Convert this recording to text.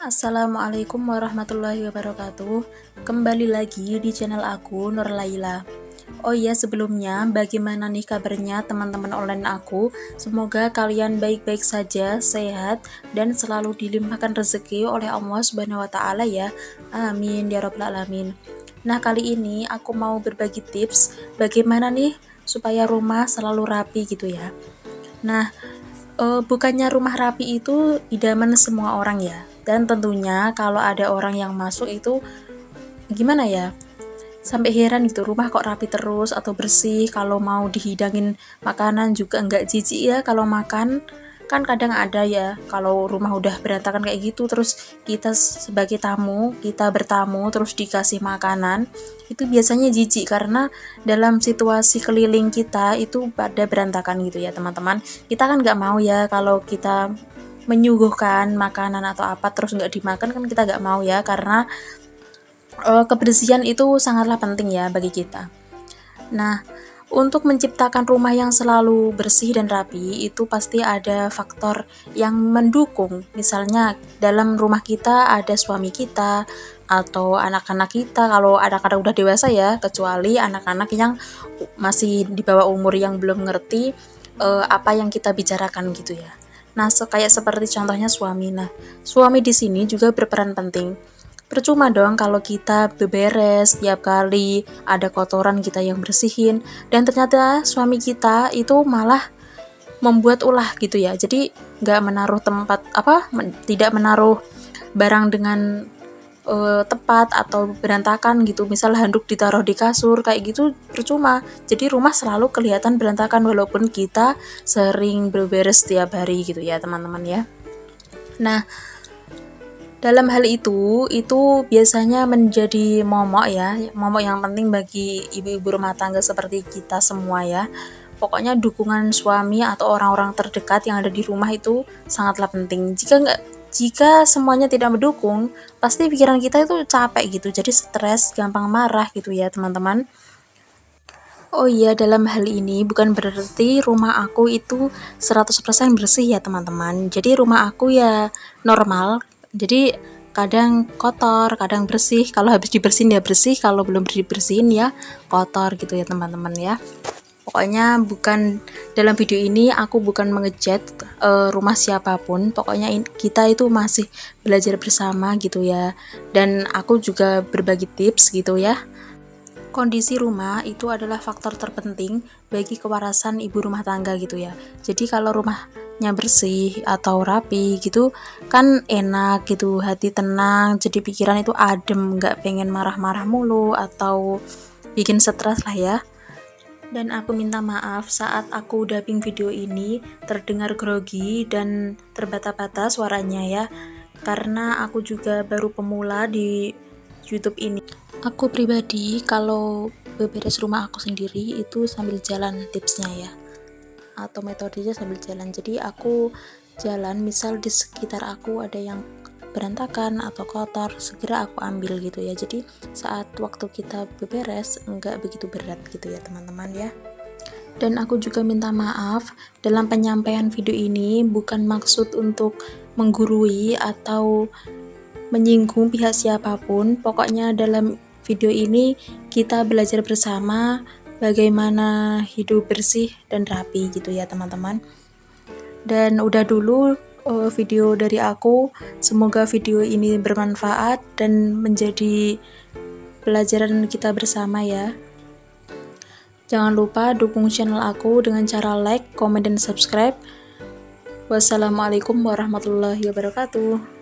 Assalamualaikum warahmatullahi wabarakatuh. Kembali lagi di channel aku, Nur Laila. Oh iya, sebelumnya bagaimana nih kabarnya teman-teman online aku? Semoga kalian baik-baik saja, sehat, dan selalu dilimpahkan rezeki oleh Allah Subhanahu wa taala ya. Amin ya rabbal alamin. Nah, kali ini aku mau berbagi tips bagaimana nih supaya rumah selalu rapi gitu ya. Nah, bukannya rumah rapi itu idaman semua orang ya. Dan tentunya kalau ada orang yang masuk itu gimana ya? Sampai heran gitu, rumah kok rapi terus atau bersih, kalau mau dihidangin makanan juga nggak jijik ya kalau makan. Kan kadang ada ya, kalau rumah udah berantakan kayak gitu, terus kita sebagai tamu, kita bertamu terus dikasih makanan, itu biasanya jijik karena dalam situasi keliling kita itu pada berantakan gitu ya teman-teman. Kita kan nggak mau ya kalau kita menyuguhkan makanan atau apa terus nggak dimakan, kan kita nggak mau ya, karena kebersihan itu sangatlah penting ya bagi kita. Nah, untuk menciptakan rumah yang selalu bersih dan rapi itu pasti ada faktor yang mendukung. Misalnya dalam rumah kita ada suami kita atau anak-anak kita, kalau anak-anak udah dewasa ya, kecuali anak-anak yang masih di bawah umur yang belum ngerti apa yang kita bicarakan gitu ya. Nah, kayak seperti contohnya suami. Nah, suami di sini juga berperan penting. Percuma dong kalau kita beberes tiap kali ada kotoran kita yang bersihin, dan ternyata suami kita itu malah membuat ulah gitu ya. Jadi nggak menaruh tidak menaruh barang dengan tepat atau berantakan gitu. Misal handuk ditaruh di kasur kayak gitu, percuma. Jadi rumah selalu kelihatan berantakan walaupun kita sering beberes tiap hari gitu ya teman-teman ya. Nah, dalam hal itu biasanya menjadi momok ya, momok yang penting bagi ibu-ibu rumah tangga seperti kita semua ya. Pokoknya dukungan suami atau orang-orang terdekat yang ada di rumah itu sangatlah penting. Jika semuanya tidak mendukung, pasti pikiran kita itu capek gitu, jadi stres, gampang marah gitu ya teman-teman. Oh iya, dalam hal ini bukan berarti rumah aku itu 100% bersih ya teman-teman. Jadi rumah aku ya normal, jadi kadang kotor, kadang bersih. Kalau habis dibersihin ya bersih, kalau belum dibersihin ya kotor gitu ya teman-teman ya. Pokoknya dalam video ini aku bukan mengejat rumah siapapun. Pokoknya kita itu masih belajar bersama gitu ya. Dan aku juga berbagi tips gitu ya. Kondisi rumah itu adalah faktor terpenting bagi kewarasan ibu rumah tangga gitu ya. Jadi kalau rumahnya bersih atau rapi gitu kan enak gitu, hati tenang, jadi pikiran itu adem, nggak pengen marah-marah mulu atau bikin stres lah ya. Dan aku minta maaf saat aku dubbing video ini terdengar grogi dan terbata-bata suaranya ya, karena aku juga baru pemula di YouTube ini. Aku pribadi kalau beberes rumah aku sendiri itu sambil jalan tipsnya ya, atau metodenya sambil jalan. Jadi aku jalan, misal di sekitar aku ada yang berantakan atau kotor, segera aku ambil gitu ya. Jadi saat waktu kita beberes enggak begitu berat gitu ya teman-teman ya. Dan aku juga minta maaf dalam penyampaian video ini bukan maksud untuk menggurui atau menyinggung pihak siapapun. Pokoknya dalam video ini kita belajar bersama bagaimana hidup bersih dan rapi gitu ya teman-teman. Dan udah dulu video dari aku. Semoga video ini bermanfaat dan menjadi pelajaran kita bersama ya. Jangan lupa dukung channel aku dengan cara like, komen, dan subscribe. Wassalamualaikum warahmatullahi wabarakatuh.